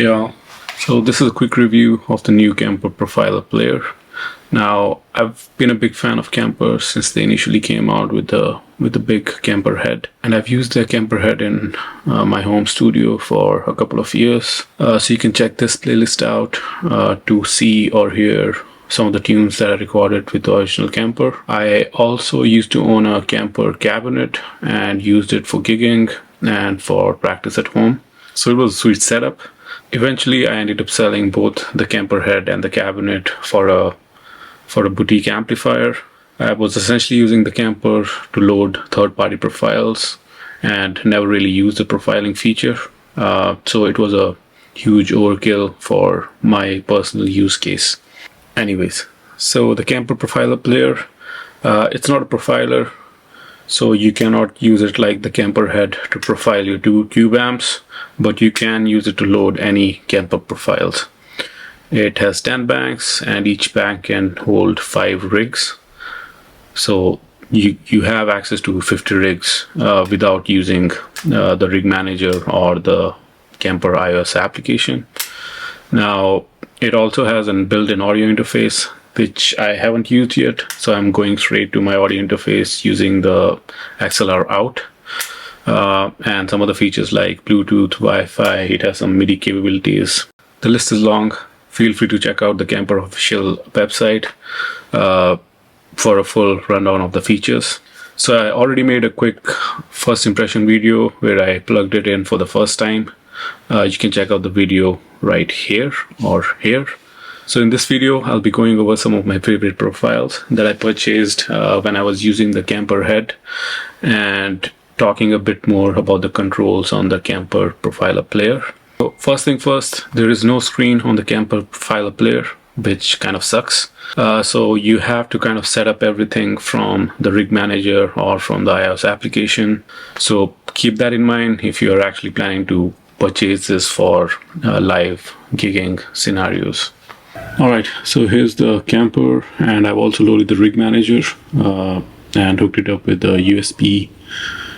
Yeah, so this is a quick review of the new Kemper Profiler Player. Now, I've been a big fan of Kemper since they initially came out with the big Kemper head, and I've used the Kemper head in my home studio for a couple of years. So you can check this playlist out to see or hear some of the tunes that I recorded with the original Kemper. I also used to own a Kemper cabinet and used it for gigging and for practice at home. So it was a sweet setup. Eventually, I ended up selling both the Kemper head and the cabinet for a boutique amplifier. I was essentially using the Kemper to load third-party profiles and never really used the profiling feature. So it was a huge overkill for my personal use case. Anyways, so the Kemper Profiler Player, it's not a profiler, so you cannot use it like the Kemper head to profile your two tube amps, but you can use it to load any Kemper profiles. It has 10 banks and each bank can hold 5 rigs. So you have access to 50 rigs without using the rig manager or the Kemper iOS application. Now, it also has a built-in audio interface, which I haven't used yet. So I'm going straight to my audio interface using the XLR out. And some of the features like Bluetooth, Wi-Fi, it has some MIDI capabilities. The list is long. Feel free to check out the Kemper official website for a full rundown of the features. So I already made a quick first impression video where I plugged it in for the first time. You can check out the video right here or here. So in this video, I'll be going over some of my favorite profiles that I purchased when I was using the Kemper head, and talking a bit more about the controls on the Kemper Profiler Player. So first thing first, there is no screen on the Kemper Profiler Player, which kind of sucks. So you have to kind of set up everything from the rig manager or from the iOS application. So keep that in mind if you are actually planning to purchase this for live gigging scenarios. Alright, so here's the Kemper, and I've also loaded the rig manager and hooked it up with the USB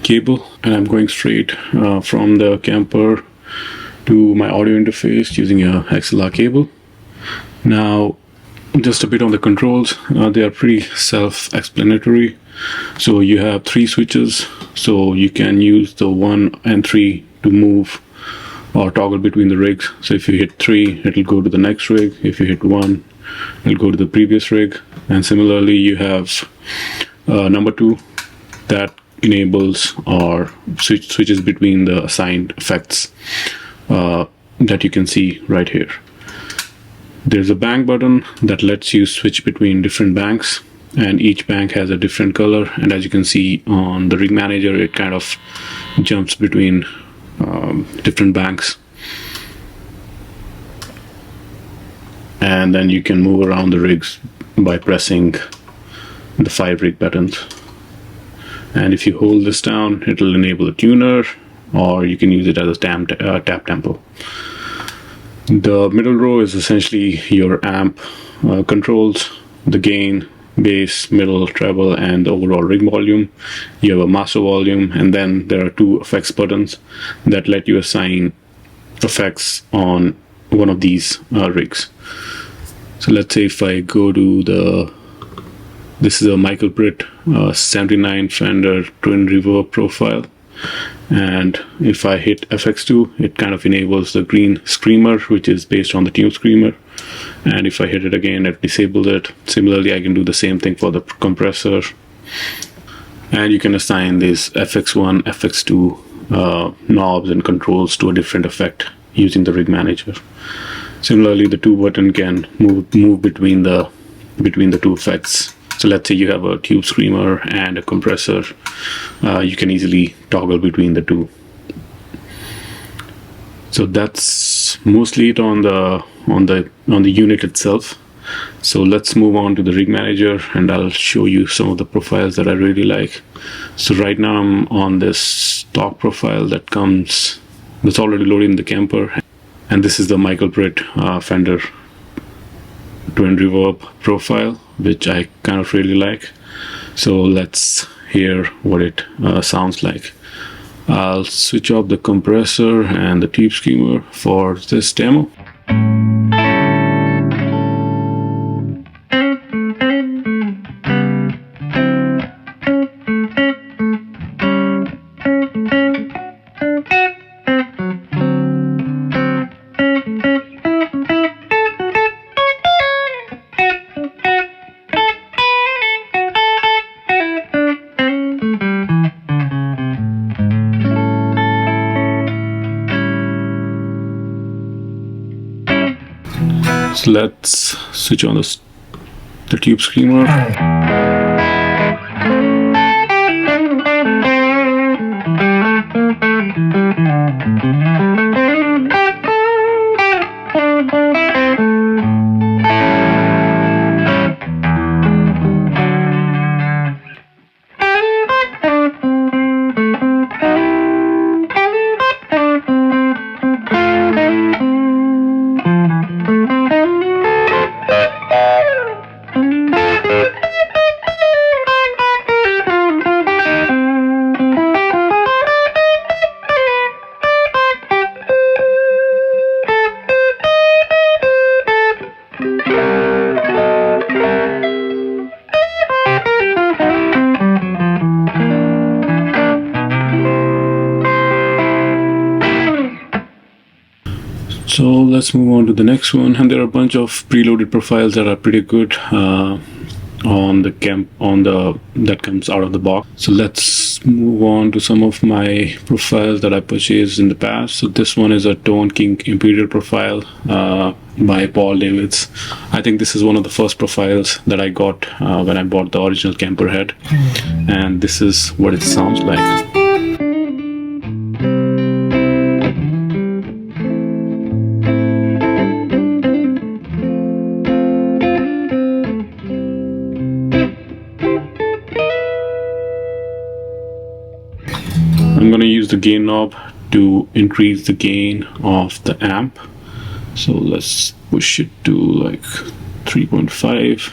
cable, and I'm going straight from the Kemper to my audio interface using a XLR cable. Now, just a bit on the controls. They are pretty self-explanatory. So you have 3 switches, so you can use the 1 and 3 to move or toggle between the rigs. So if you hit 3, it'll go to the next rig. If you hit 1, it'll go to the previous rig. And similarly, you have number 2 that enables or switches between the assigned effects that you can see right here. There's a bank button that lets you switch between different banks, and each bank has a different color. And as you can see on the rig manager, it kind of jumps between different banks, and then you can move around the rigs by pressing the 5 rig buttons. And if you hold this down, it'll enable a tuner, or you can use it as a tap tempo. The middle row is essentially your amp controls, the gain, bass, middle, treble, and the overall rig volume. You have a master volume, and then there are 2 effects buttons that let you assign effects on one of these rigs. So let's say if I go to this is a Michael Britt 79 Fender twin reverb profile, and if I hit FX2, it kind of enables the green screamer, which is based on the tune screamer. And if I hit it again, it disables it. Similarly, I can do the same thing for the compressor. And you can assign these FX1, FX2 knobs and controls to a different effect using the rig manager. Similarly, the 2 button can move between the 2 effects. So let's say you have a tube screamer and a compressor. You can easily toggle between the 2. So that's mostly it on the unit itself. So let's move on to the rig manager, and I'll show you some of the profiles that I really like. So right now I'm on this stock profile that's already loaded in the Kemper, and this is the Michael Britt Fender twin reverb profile, which I kind of really like. So let's hear what it sounds like. I'll switch off the compressor and the tube screamer for this demo. So let's switch on the tube screamer. So let's move on to the next one, and there are a bunch of preloaded profiles that are pretty good on the that comes out of the box. So let's move on to some of my profiles that I purchased in the past. So this one is a Tone King Imperial profile by Paul Davids. I think this is one of the first profiles that I got when I bought the original Kemper head, and this is what it sounds like. I'm going to use the gain knob to increase the gain of the amp. So let's push it to like 3.5.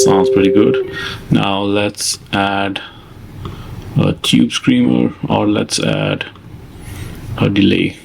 Sounds pretty good. Now let's add a tube screamer, or let's add a delay.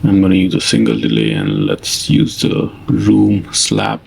I'm going to use a single delay, and let's use the room slap.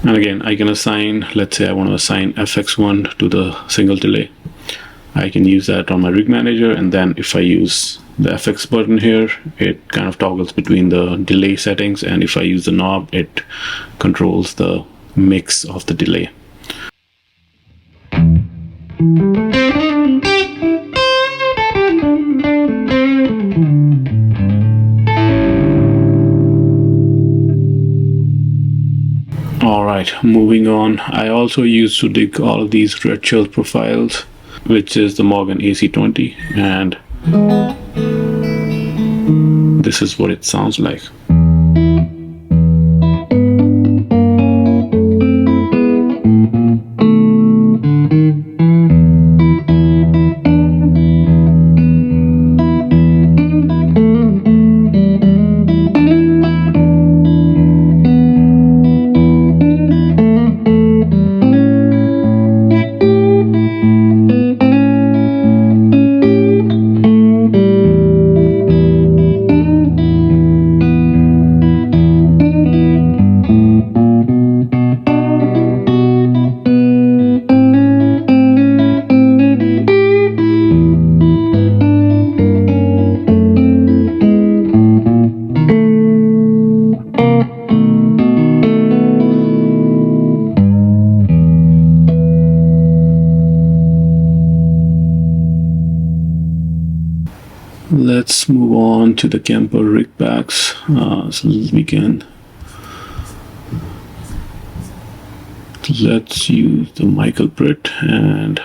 And again, I can assign, let's say I want to assign FX1 to the single delay. I can use that on my rig manager, and then if I use the FX button here, it kind of toggles between the delay settings, and if I use the knob, it controls the mix of the delay. Alright, moving on. I also used to dig all of these red shell profiles, which is the Morgan AC20, and this is what it sounds like. Let's move on to the Kemper rig packs. So we can let's use the Michael Britt and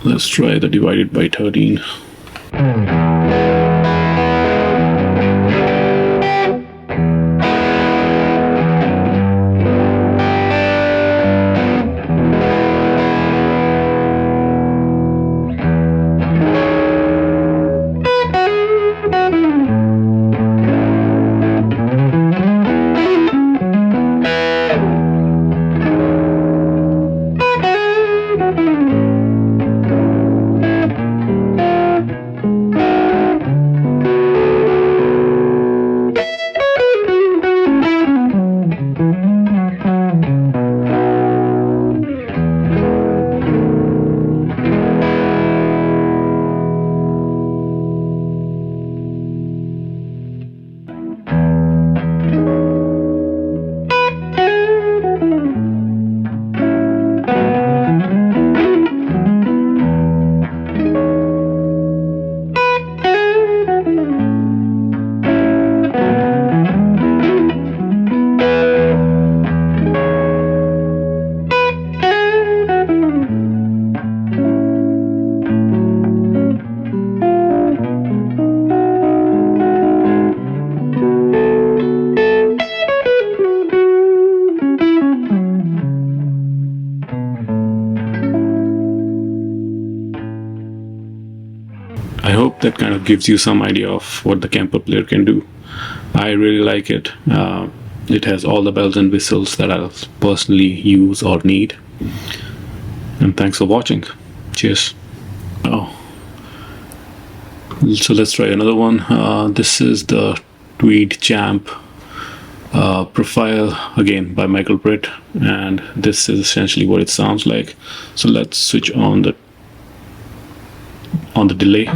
let's try the divided by 13. I hope that kind of gives you some idea of what the Kemper player can do. I really like it. It has all the bells and whistles that I'll personally use or need. And thanks for watching. Cheers. Oh, so let's try another one. This is the Tweed Champ profile, again by Michael Britt, and this is essentially what it sounds like. So let's switch on the delay.